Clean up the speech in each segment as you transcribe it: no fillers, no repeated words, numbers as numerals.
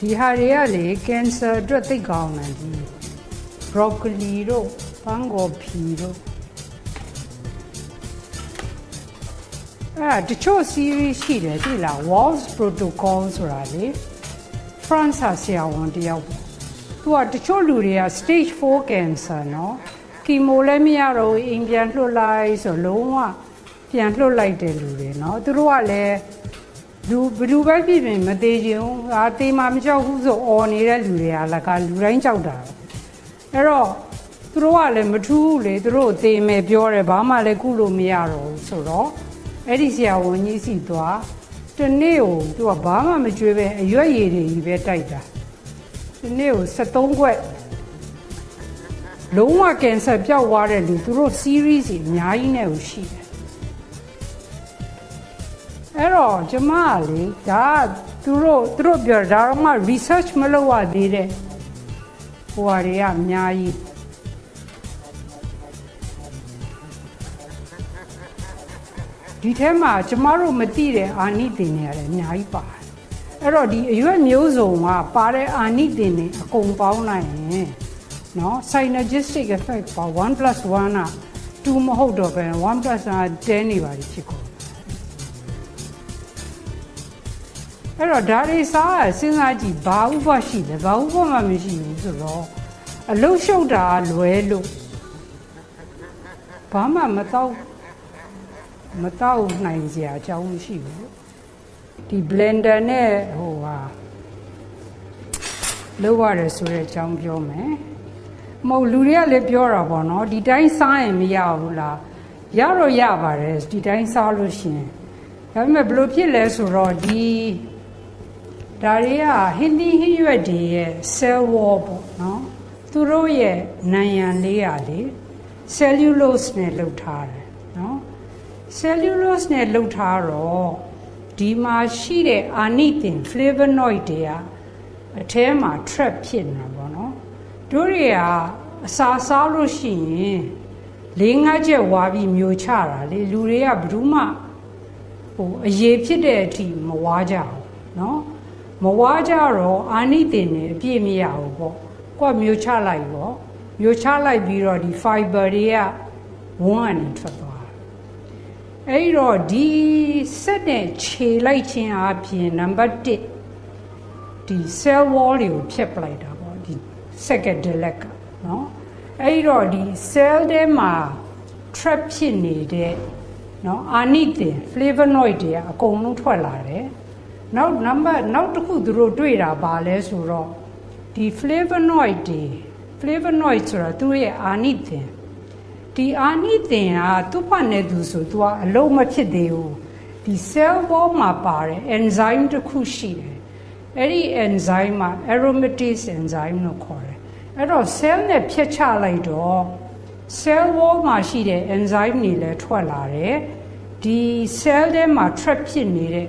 ဒီဟာတွေကလေကင်ဆာအတွက်သိကောင်းတယ်ဒီ broccoli တို့ပန်းကော်ဖီတို့တချို့ series ရှိတယ်သိလား Walls Protocol ဆိုတာလေ France ဆရာဝန်တယောက်သူကတချို့လူတွေက stage 4 cancer နော်ကီမိုလည်းမရတော့အိမ်ပြန်လွှတ်လိုက်ဆိုလုံးဝပြန်လွှတ်လိုက်တဲ့လူတွေနော်သူတို့ကလည်းဘယ်သူပဲဖြစ်ဖြစ်မသေးချင်ဘူးငါတေးမှမကြောက်ဘူးဆိုអော်နေတဲ့လူတွေကလည်းကလူတိုင်းကြောက်တာအဲ့တော့သူတို့ကလည်းမထူးဘူးလေသူတို့သေမယ်ပြောတယ်ဘာမှလည်းကုလို့မရတော့ဘူးဆိုတော့အဲ့ဒီဆရာဝန်ကြီးစီသွားတနေ့ကိုသူကဘာမှမကြွေးပဲအရွက်ရည်တွေကြီးပဲတိုက်တာဒီနေ့ကို73ခွက်လုံးဝကင်ဆာပျောက်သွားတဲ့လူသူတို့ series ကြီးအများကြီးနဲ့ကိုရှိတယ်အဲ့တော့ကျမကလေဒါသူတို့ပြောဒါတော့မှ research မလုပ်ရသေးတဲ့ဟိုဟာတွေကအများကြီးဒီထဲမှာကျမတို့မသိတဲ့အာနိသင်တွေရတယ်အများကြီးပါတယ်အဲ့တော့ဒီအရွက်မျိုးစုံကပါတဲ့အာနိသင်တွေအကုန်ပေါင်းလိုက်ရင်နော် synergistic effect ပါ 1+1 က2မဟုတ်တော့ပဲ1+1 10နေပါလိမ့်ဖြစ်ကုန်အဲ့တော့ဒါတွေစားရစဉ်းစားကြည့်ဘာဥပရှိလဲဘာဥပမှမရှိဘူးဆိုတော့အလုရှုပ်တာလွယ်လို့ဘာမှမတော့နိုင်စရာအကြောင်းမရှိဘူးဒီ blender နဲ့ဟိုဟာလောက်ရတယ်ဆိုတဲ့အကြောင်းပြောမယ်မဟုတ်လူတွေကလည်းပြောတာပေါ့နော်ဒီတိုင်းစားရင်မရဘူးလားရတော့ရပါတယ်ဒီတိုင်းစားလို့ရှိရင်ဒါပေမဲ့ဘယ်လိုဖြစ်လဲဆိုတော့ဒီဒါတွေကဟင်းသီးဟင်းရွက်တွေရဲ့ cell wall ပေါ့နော်သူတို့ရဲ့နံရံလေးရာလေ cellulose နဲ့လုပ်ထားတယ်နော် cellulose နဲ့လုပ်ထားတော့ဒီမှာရှိတဲ့အာနိသင် flavonoid တွေကအထဲမှာ trap ဖြစ်နေတာပေါ့နော်တို့တွေကအစာစားလို့ရှိရင်4-5ချက်ဝါပြီးမျိုးချတာလေလူတွေကဘယ်သူမှအရေးဖြစ်တဲ့အထိမဝါကြဘူးနော်မဝါကြတော့အာနိသင်တွေအပြည့်မရဘူးပေါ့ကိုကမျိုးချလိုက်ပေါ့မျိုးချလိုက်ပြီးတော့ဒီ fiber တွေကဝန်းကနေထွက်သွားအဲ့တော့ဒီစက်နဲ့ခြေလိုက်ခြင်းအပြင်နံပါတ်1ဒီ cell wall တွေကိုဖျက်ပလိုက်တာပေါ့ဒီ second delete ကနော်အဲ့တော့ဒီ cell ထဲမှာ trap ဖြစ်နေတဲ့နော်အာနိသင် flavonoid တွေကအကုန်လုံးထွက်လာတယ်နောက်တစ်ခုသူတို့တွေ့တာပါလဲဆိုတော့ဒီ flavonoid ဆိုတာသူရဲ့အာနိသင်ဒီအာနိသင်ကသူ့ဖတ်နေသူဆိုသူကအလုံးမဖြစ်သေးဘူးဒီ cell wall မှာပါတဲ့ enzyme တစ်ခုရှိတယ်အဲ့ဒီ enzyme မှာ aromatase enzyme လို့ခေါ်တယ်အဲ့တော့ cell နဲ့ဖြတ်ချလိုက်တော့ cell wall မှာရှိတဲ့ enzyme တွေလည်းထွက်လာတယ်ဒီ cell ထဲမှာ trap ဖြစ်နေတဲ့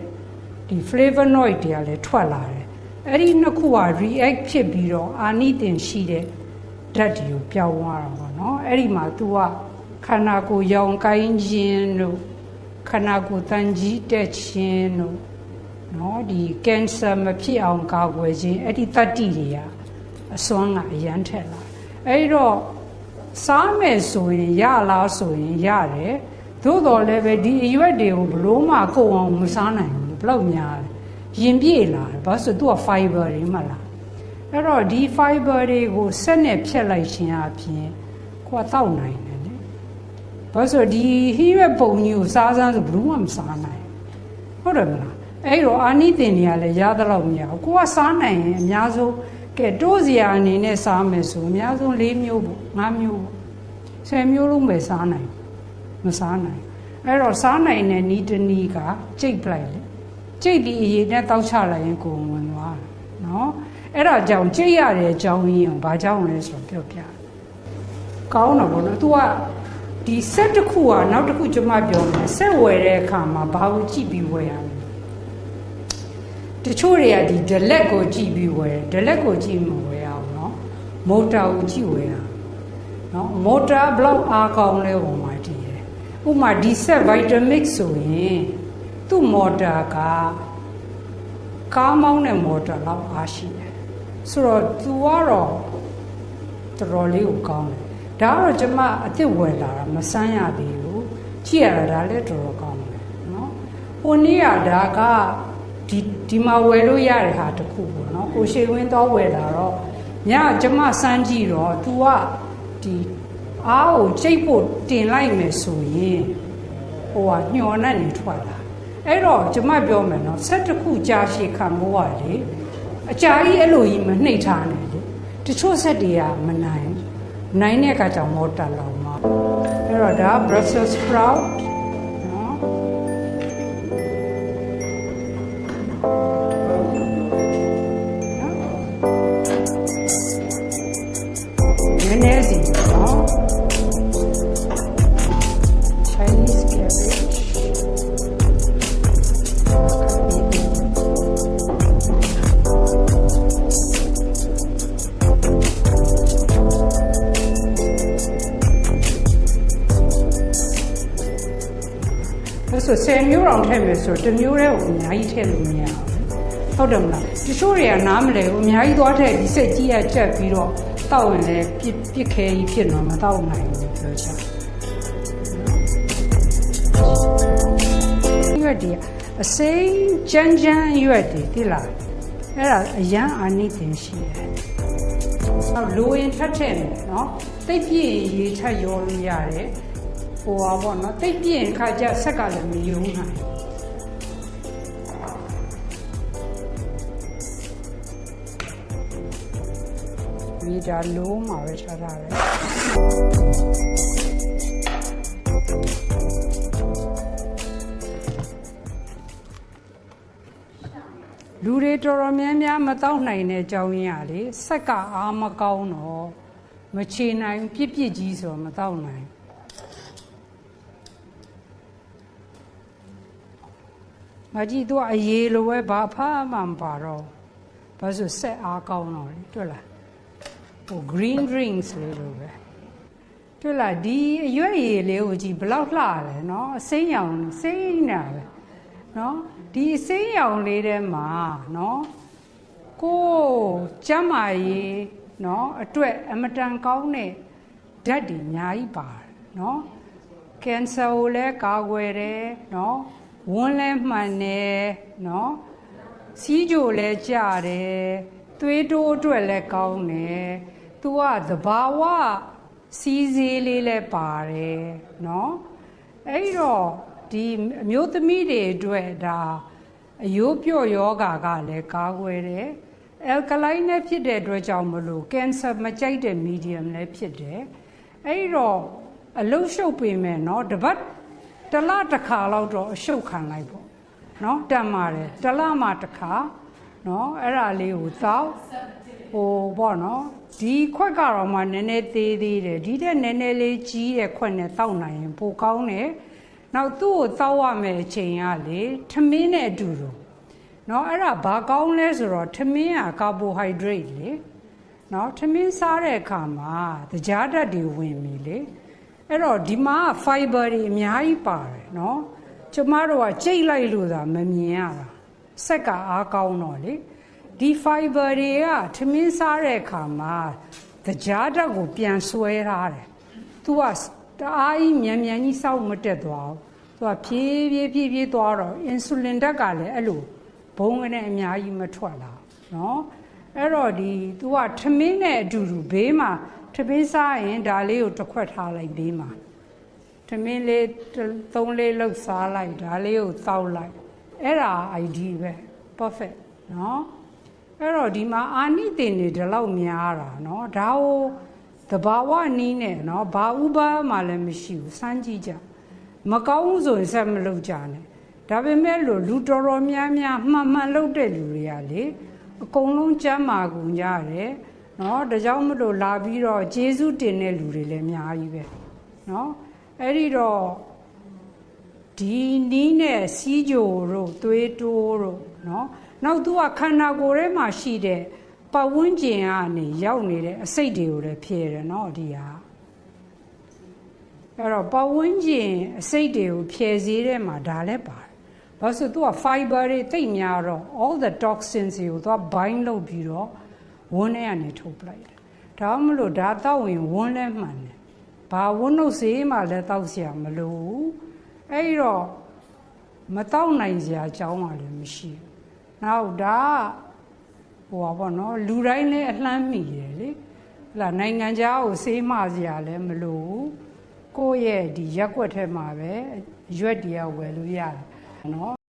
ဒီ flavonoid တွေကလည်းထွက်လာတယ်အဲ့ဒီနှစ်ခုက react ဖြစ်ပြီးတော့အာနိသင်ရှိတဲ့ဓာတ်တွေကိုပြောင်းသွားတာပေါ့နော်အဲ့ဒီမှာ तू ကခန္ဓာကိုယ်ရောင်ကိုင်းခြင်းတို့ခန္ဓာကိုယ်တန်ကြီးတက်ခြင်းတို့နော်ဒီကင်ဆာမဖြစ်အောင်ကာကွယ်ခြင်းအဲ့ဒီတတ္တိတွေကအစွမ်းကအရန်ထက်လာအဲ့တော့စားမယ်ဆိုရင်ရလားဆိုရင်ရတယ်သို့တော်လည်းပဲဒီအရွက်တွေကိုဘလို့မှကိုယ်အောင်မစားနိုင်ဘူးဘလောက်များလဲရင်ပြည့်လာတယ်ဘာလို့ဆိုသူက fiber တွေမှလားအဲ့တော့ဒီ fiber တွေကိုဆက်နဲ့ဖြတ်လိုက်ခြင်းအပြင်ကိုယ်တောက်နိုင်တယ်လေဘာလို့ဆိုဒီဟင်းရွက်ပုံကြီးကိုစားစမ်းဆိုဘလို့မှမစားနိုင်ဟုတ်တယ်မလားအဲ့တော့အာနိသင်တွေကလည်းရသလောက်မရဘူးကိုကစားနိုင်ရင်အများဆုံးကဲတိုးစရာအနေနဲ့စားမယ်ဆိုအများဆုံး4မျိုးပေါ့5မျိုးပေါ့10မျိုးလုံးပဲစားနိုင်မစားနိုင်အဲ့တော့စားနိုင်တဲ့နီးတနီးကကြိတ်ပလိုက်လေကြိတ်ပြီးအရေးနဲ့တောက်ချလိုက်ရင်ကိုယ်ဝင်သွားတယ်နော်အဲ့ဒါကြောင့်ကြိတ်ရတဲ့အကြောင်းရင်းဘာကြောင့်လဲဆိုတော့ပြောပြကောင်းတော့ဘောနော် तू ကဒီဆက်တစ်ခုကနောက်တစ်ခုကျွန်မပြောမယ်ဆက်ဝယ်တဲ့အခါမှာဘာကိုကြည့်ပြီးဝယ်ရမလဲတချို့တွေကဒီ delete ကိုကြည့်ပြီးဝယ်တယ် delete ကိုကြည့်မဝယ်အောင်နော် motor ကိုကြည့်ဝယ်ရနော် motor ဘလောက်အားကောင်းလဲဟိုမှာကြည့်တယ်ဥပမာဒီဆက် Vitamix ဆိုရင်သူ့ motor က ကားမောင်းတဲ့မော်တော်လောက်အားရှိတယ်ဆိုတော့ तू ကတော့တော်တော်လေးကိုကောင်းတယ်ဒါကတော့ကျမအစ်စ်ဝယ်လာတာမဆန်းရသေးဘူးကြည့်ရတာဒါလည်းတော်တော်ကောင်းတယ်နော်ဟိုနေ့ကဒါကဒီမှာဝယ်လို့ရတဲ့ဟာတစ်ခုပေါ့နော်ကိုရှိဝင်းတော့ဝယ်လာတော့ညကျမစမ်းကြည့်တော့ तू ကဒီအားကိုချိတ်ဖို့တင်လိုက်မယ်ဆိုရင်ဟိုကညှော်နဲ့နေထွက်လာအဲ့တော့ကျမပြောမယ်နော်ဆက်တစ်ခုကြာရှည်ခံမိုးပါလေအကြာကြီးအဲ့လိုကြီးမနှိပ်ထားနဲ့လေတချို့ဆက်တွေကမနိုင်တဲ့အခါကျမော်တာလောင်မှာအဲ့တော့ဒါ Brussels sprout နော်နည်းနည်းစီနော် Chinese cabbageဆို10မျိုးတောင်ထည့်မယ်ဆိုတစ်မျိုးတည်းကိုအများကြီးထည့်လို့မရဘူးဟုတ်တယ်မလားတချို့တွေကနားမလဲဘူးအများကြီးသွားထည့်ပြီးစိတ်ကြီးရချက်ပြီးတော့တောက်ရင်လည်းပြစ်ခဲကြီးဖြစ်တော့မတောက်နိုင်ဘူးပြောချင်ရွက်ဒီအစိမ်းကြမ်းရွက်ဒီတိလားအဲ့ဒါအရန်အာနိသင်ရှိတယ်နောက်လိုရင်ထပ်ထည့်မယ်နော်တိတ်ပြည့်ရေထပ်ရောလို့ရတယ်ဟိုပါပေါ့နော်တိတ်ပြင်းခါကျဆက်ကလည်းမယုံနိုင်မိဒါလုံးမှာပဲထားတာပဲလူတွေတော်တော်များများမတောက်နိုင်တဲ့အကြောင်းရင်းကလေဆက်ကအားမကောင်းတော့မချေနိုင်ပြစ်ကြီးဆိုတော့မတောက်နိုင်မကြီးတော့အရေးလိုပဲဘာဖားမှမပါတော့ဘာလို့ဆက်အားကောင်းတော့လေတွေ့လားဟို green drinks လေးလိုပဲတွေ့လားဒီအရွက်ရည်လေးကိုကြည့်ဘလောက်လှတယ်နော်အစိမ်းရောင်စိမ်းနေတာပဲနော်ဒီအစိမ်းရောင်လေးထဲမှာနော်ကိုကျမ်းမာရေးနော်အတွက်အမတန်ကောင်းတဲ့ဓာတ်တွေအများကြီးပါတယ်နော်ကင်ဆာကိုလည်းကာကွယ်တယ်နော်ဝန်းလဲမှန်တယ်နော်စီးကြိုလဲကြတယ်သွေးတိုးအတွက်လည်းကောင်းတယ်သူကသဘာဝစီးစေးလေးလည်းပါတယ်နော်အဲ့တော့ဒီအမျိုးသမီးတွေအတွက်ဒါအယိုးပြော့ယောဂါကလည်းကာကွယ်တယ်အယ်ကလိုင်းနဲ့ဖြစ်တဲ့အတွက်ကြောင့်မလို့ကင်ဆာမကြိုက်တဲ့မီဒီယမ်လည်းဖြစ်တယ်အဲ့တော့အလုရှုပ်ပေမဲ့နော်တပတ်တလတစ်ခါလောက်တော့အရှုပ်ခံလိုက်ပေါ့နော်တတ်ပါတယ်တလမှတစ်ခါနော်အဲ့ဒါလေးကိုသောက်ဟိုပေါ့နော်ဒီခွက်ကတော့မှနည်းနည်းသေးသေးတယ်ဒီတဲ့နည်းနည်းလေးကြီးတဲ့ခွက်နဲ့တောက်နိုင်ရင်ပိုကောင်းတယ်နောက်သူ့ကိုတောက်ရမယ်အချိန်ကလေထမင်းနဲ့အတူတူနော်အဲ့ဒါဘာကောင်းလဲဆိုတော့ထမင်းကကာဘိုဟိုက်ဒရိတ်လေနော်ထမင်းစားတဲ့အခါမှာသကြားဓာတ်တွေဝင်ပြီလေအဲ့တော့ဒီမှာ fiber တွေအများကြီးပါတယ်နော်ကျမတို့ကကြိတ်လိုက်လို့သာမမြင်ရတာဆက်ကအားကောင်းတော့လေဒီ fiber တွေကထမင်းစားတဲ့အခါမှာသကြားဓာတ်ကိုပြန်ဆွဲထားတယ်သူကတအားကြီးမြန်ကြီးစောက်မတက်သွားဘူးသူကဖြည်းသွားတော့ insulin ဓာတ်ကလည်းအဲ့လိုဘုံကနေအများကြီးမထွက်လာနော်အဲ့တော့ဒီသူကထမင်းနဲ့အတူတူဘေးမှာထမင်းစားရင်ဒါလေးကိုတစ်ခွက်ထားလိုက်ဘေးမှာထမင်းလေး3-4လောက်စားလိုက်ဒါလေးကိုတောက်လိုက်အဲ့ဒါ ID ပဲ perfect နော်အဲ့တော့ဒီမှာအာနိသင်တွေဒီလောက်များတာနော်ဒါကိုသဘာဝနီးနဲ့နော်ဘာဥပမှလည်းမရှိဘူးစမ်းကြည့်ကြမကောင်းဘူးဆိုရင်ဆက်မလုပ်ကြနဲ့ဒါပေမဲ့လူတော်တော်များမှန်လုပ်တဲ့လူတွေကလေအကုန်လုံးကျမ်းမာကုန်ကြတယ်နော်ဒါကြောင့်မလို့လာပြီးတော့ကျေးဇူးတင်တဲ့လူတွေလည်းအများကြီးပဲနော်အဲ့ဒီတော့ဒီနီးနဲ့စီးကြိုတို့သွေးတိုးတို့နော်နောက်သူကခန္ဓာကိုယ်ထဲမှာရှိတဲ့ပတ်ဝန်းကျင်ကနေရောက်နေတဲ့အစိတ်တွေကိုလည်းဖြည့်တယ်နော်ဒီဟာအဲ့တော့ပတ်ဝန်းကျင်အစိတ်တွေကိုဖြည့်စည်းတဲ့မှာဒါလည်းပါတယ် ဘာလို့ဆိုသူက fiber တွေတိတ်များတော့ all the toxins တွေကိုသူက bind လုပ်ပြီးတော့ဝန်းထဲကနေထုတ်ပလိုက်တယ်ဒါမှမလို့ဒါတောက်ရင်ဝန်းလဲမှန်တယ်ဘာဝန်းလို့စေးမှလည်းတောက်เสียမလို့အဲ့တော့မတောက်နိုင်စရာအကြောင်းမှလည်းမရှိဘူးနောက်ဒါဟိုပါဘောနော်လူတိုင်းလည်းအလှမ်းမိတယ်လေဟလာနိုင်ငံခြားကိုစေးမှစရာလည်းမလို့ကိုယ့်ရဲ့ဒီရက်ွက်ထဲမှာပဲရွက်တရားဝယ်လို့ရတယ်နော်